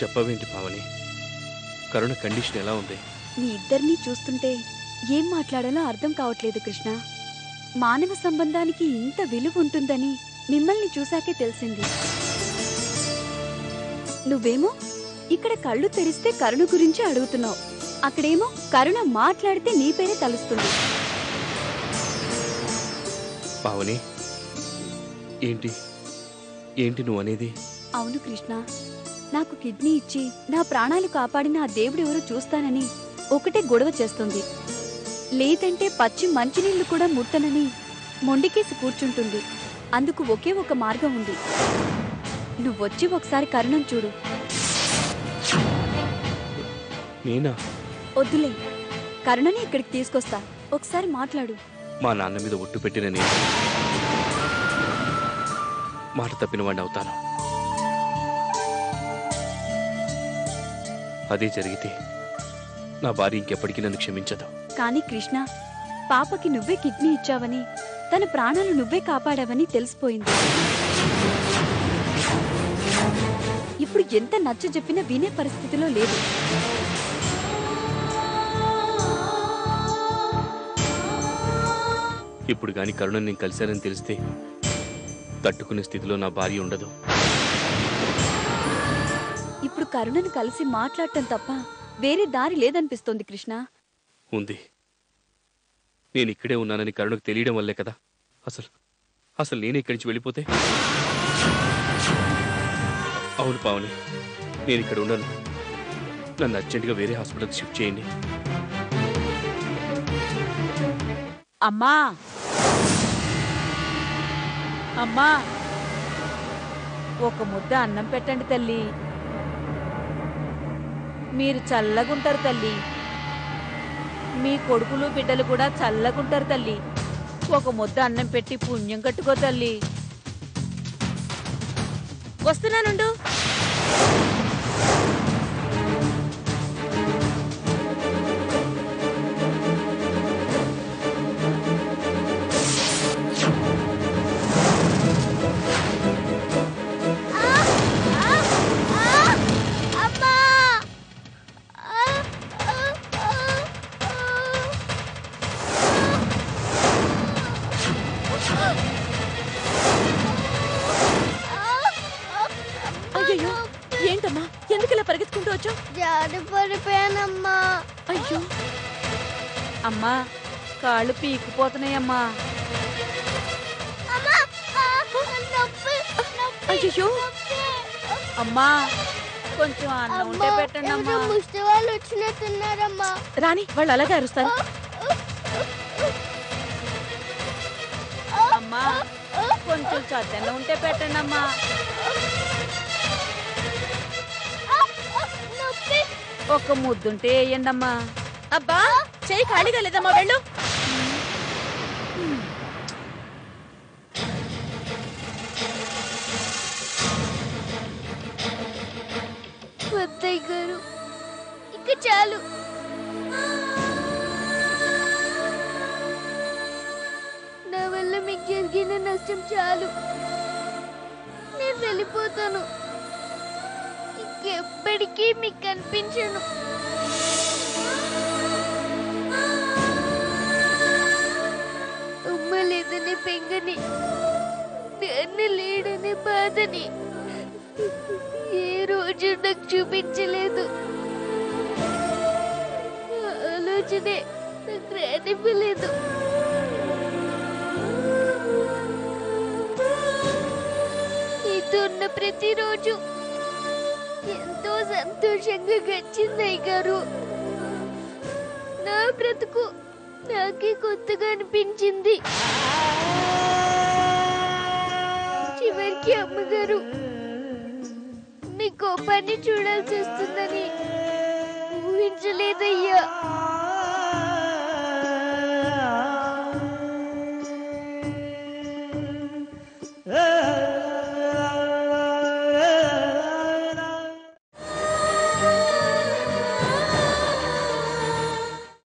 చెప్పవేంటి పావని? కరుణ condition ఎలా ఉంది? మీ ఇద్దరినీ చూస్తుంటే ఏం మాట్లాడాలో అర్థం కావట్లేదు కృష్ణ. మానవ సంబంధానికి ఇంత విలువ ఉంటుందని మిమ్మల్ని చూశాకే తెలిసింది. నువ్వేమో ఇక్కడ కళ్ళు తెరిస్తే కరుణ గురించి అడుగుతున్నావు, అక్కడేమో కరుణ మాట్లాడితే నీ పేరే తలుస్తుంది. పావని, ఏంటి ఏంటి నువ్వు అనేది? అవును కృష్ణ, నాకు కిడ్నీ ఇచ్చి నా ప్రాణాలు కాపాడిన ఆ దేవుడెవరో చూస్తానని ఒకటే గొడవ చేస్తుంది. లేదంటే పచ్చి మంచినీళ్లు కూడా ముట్టనని మొండికేసి కూర్చుంటుంది. అందుకు ఒకే ఒక మార్గం ఉంది. నువ్వొచ్చి ఒకసారి కరుణం చూడు. నేనా? వద్దులే, కరుణని ఇక్కడికి తీసుకొస్తా. ఒకసారి మాట్లాడు. మా నాన్న మీద ఒట్టు పెట్టిన నేను మాట తప్పిన వాడిని అవుతాను. అదే జరిగితే నా భార్య ఇంకెప్పటికీ నన్ను క్షమించదు. కానీ కృష్ణ, పాపకి నువ్వే కిడ్నీ ఇచ్చావని, తన ప్రాణాలు నువ్వే కాపాడావని తెలిసిపోయింది. ఇప్పుడు ఎంత నచ్చ చెప్పినా వినే పరిస్థితిలో లేదు. ఇప్పుడు గాని కరుణ నేను కలిశానని తెలిస్తే తట్టుకునే స్థితిలో నా భార్య ఉండదు. ఇప్పుడు కరుణను కలిసి మాట్లాడటం తప్ప వేరే దారి లేదనిపిస్తోంది కృష్ణ. ఉంది. నేను ఇక్కడే ఉన్నానని కరుణకు తెలియడం వల్లే కదా అసలు నేనే ఇక్కడి నుంచి వెళ్ళిపోతే. అవును పావని, నేను ఇక్కడ ఉండను. నన్ను అర్జెంటుగా వేరే హాస్పిటల్కి షిఫ్ట్ చేయండి. అమ్మా అమ్మా, ఒక ముద్ద అన్నం పెట్టండి తల్లి. మీరు చల్లగుంటారు తల్లి. మీ కొడుకులు బిడ్డలు కూడా చల్లగుంటారు తల్లి. ఒక ముద్ద అన్నం పెట్టి పుణ్యం కట్టుకో తల్లి. వస్తున్నానుండు. అయ్యో, ఏంటమ్మా, ఎందుకు పరిగెత్తుకుంటూ వచ్చావు? జారిపడిపోయానమ్మా. అయ్యో అమ్మా, కాళ్ళు పీకిపోతున్నాయమ్మా. అయ్యో అమ్మా, కొంచెం అన్నం ఉంటే పెట్టండి అమ్మా. ముష్టి వాళ్ళు వచ్చినట్టున్నారమ్మా. రాని, వాళ్ళు అలాగే అరుస్తారు. అమ్మా, కొంచెం చద్దన్నం ఉంటే పెట్టండి అమ్మా. ఒక ముద్దుంటే వేయండి అమ్మా. అబ్బా, చేయి ఖాళీగా లేదమ్మా, వెళ్ళు. వద్దయ్య గారు, ఇక చాలు. నా వల్ల మీకు జరిగిన నష్టం చాలు. నేను వెళ్ళిపోతాను. ఇంకెప్పటికీ మీకు కనిపించను. అమ్మ లేదనే బెంగని, నాన్న లేడనే బాధని ఏ రోజు నాకు చూపించలేదు. ఆలోచనే నాకు రానివ్వలేదు. నీతో ఉన్న ప్రతిరోజు ఎంతో సంతోషంగా గడిచింది అయ్య గారు. నా బ్రతుకు నాకే కొత్తగా అనిపించింది. చివరికి అమ్మగారు మీ కోపాన్ని చూడాల్సి వస్తుందని ఊహించలేదయ్యా.